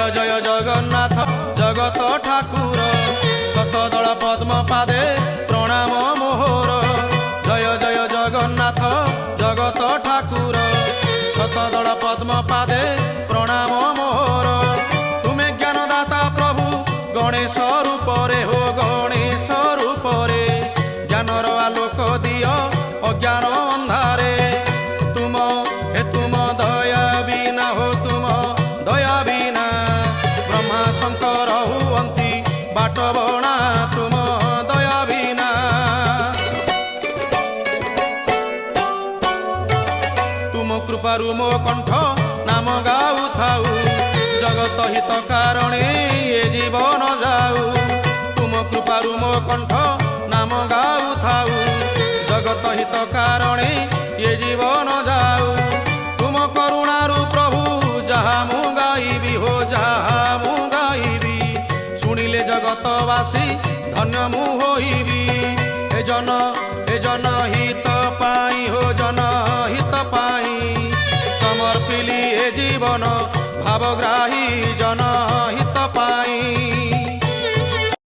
जय जगन्नाथ जगत ठाकुर शतदल पद्म पादे प्रणाम मोहर। जय जय जगन्नाथ जगत ठाकुर शतदल पद्म पादे प्रणाम मोहर। तुमे ज्ञानदाता प्रभु गणेश रूप रे हो गणेश रूप रे ज्ञानर आलोक दियो अज्ञान अंधारे। तुम दया बिना हो तुम दया बिना ब्रह्मा शंकर हुअंती बाट बणा तुम दया बिना। तुम कृपारु मो कंठ नाम गाऊ थाऊ जगत हित कारणे ये जीवन जाऊ। तुम कृपारु मो कंठ नाम गाऊ थाऊ जगत हित कारणे ये जीवन जाऊ। तुम करुणारु प्रभु जहा मु गाइबी हो जहा मु गाइबी शुणिले जगतवासी धन्य मु होइबी। ए जन हित पाई हो जन हित पाई समर्पिली ए जीवन भावग्राही जन हित पाई।